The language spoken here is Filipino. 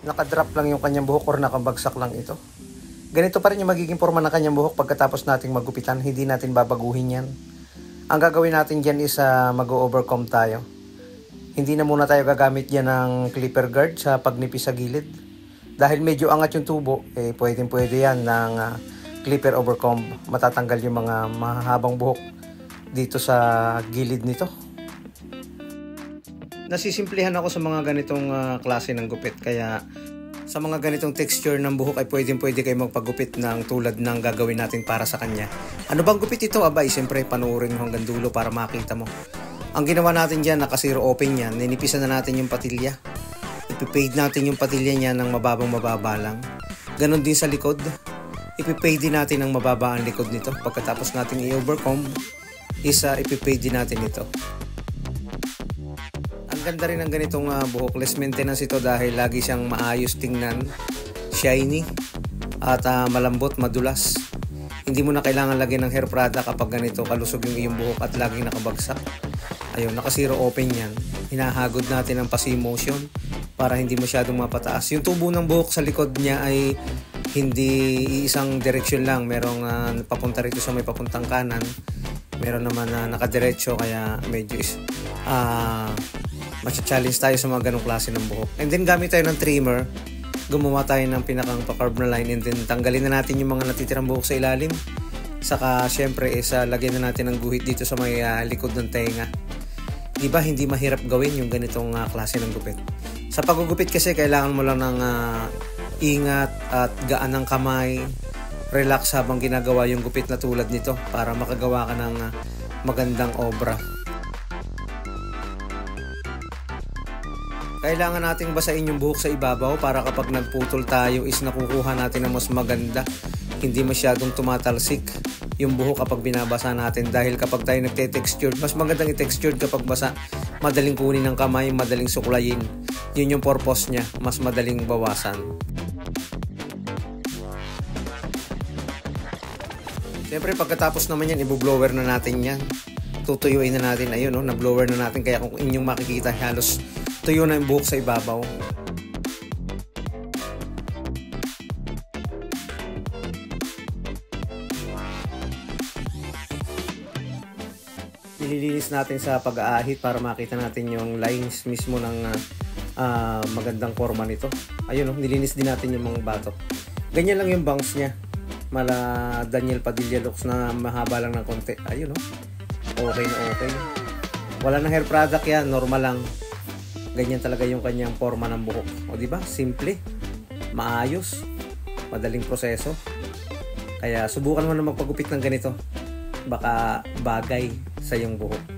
nakadrop lang yung kanyang buhok or nakabagsak lang ito. Ganito pa rin yung magiging forma ng kanyang buhok pagkatapos nating magupitan. Hindi natin babaguhin yan. Ang gagawin natin dyan is mag-overcomb tayo. Hindi na muna tayo gagamit dyan ng clipper guard sa pagnipis sa gilid. Dahil medyo angat yung tubo, pwede yan ng clipper overcomb. Matatanggal yung mga mahabang buhok dito sa gilid nito. Nasisimplihan ako sa mga ganitong klase ng gupit, kaya sa mga ganitong texture ng buhok ay pwede kayo magpagupit ng tulad ng gagawin natin para sa kanya. Ano bang gupit ito? Abay, siyempre panoorin mo hanggang dulo para makita mo. Ang ginawa natin dyan, naka zero open yan, ninipisan na natin yung patilya. Ipipade natin yung patilya niya ng mababa lang. Ganon din sa likod. Ipipade din natin ng mababa ang likod nito. Pagkatapos natin i-overcomb, ipipade din natin ito. Ang ganda rin ng ganitong buhok. Less maintenance ito dahil lagi siyang maayos tingnan, shiny, at malambot, madulas. Hindi mo na kailangan lagyan ng hair product kapag ganito kalusog yung iyong buhok at laging nakabagsak. Ayun, naka zero open yan. Hinahagod natin ang pa-motion para hindi masyadong mapataas. Yung tubo ng buhok sa likod niya ay hindi isang direksyon lang. Merong papunta rito sa may papuntang kanan. Meron naman na nakadiretso, kaya medyo matcha-challenge tayo sa mga ganong klase ng buhok. And then gamit tayo ng trimmer. Gumawa tayo ng pinakang pa-curve na line, and then tanggalin na natin yung mga natitirang buhok sa ilalim. Saka syempre lagyan na natin ng guhit dito sa may likod ng tenga. Diba hindi mahirap gawin yung ganitong klase ng gupit. Sa paggugupit kasi kailangan mo lang ng ingat at gaan ng kamay. Relax habang ginagawa yung gupit na tulad nito para makagawa ka ng magandang obra. Kailangan nating basain yung buhok sa ibabaw para kapag nagputol tayo is nakukuha natin ng mas maganda. Hindi masyadong tumatalsik yung buhok kapag binabasa natin, dahil kapag tayo nagte-textured, mas magandang i-textured kapag basa. Madaling kunin ng kamay, madaling suklayin. Yun yung purpose niya, mas madaling bawasan. Siyempre pagkatapos naman yan, i-blower na natin yan. Tutuyuin na natin, ayun na-blower na natin, kaya kung inyong makikita halos tuyo na yung buhok sa ibabaw. Nililinis natin sa pag-aahit para makita natin yung lines mismo ng magandang forma nito. Ayun nilinis din natin yung mga batok. Ganyan lang yung bangs niya. Mala Daniel Padilla looks na mahaba lang ng konti. Ayun okay na okay. Wala na hair product yan, normal lang. Ganyan talaga yung kanyang forma ng buhok. O diba? Simple, maayos, madaling proseso. Kaya subukan mo na magpagupit ng ganito. Baka bagay sa iyong buhok.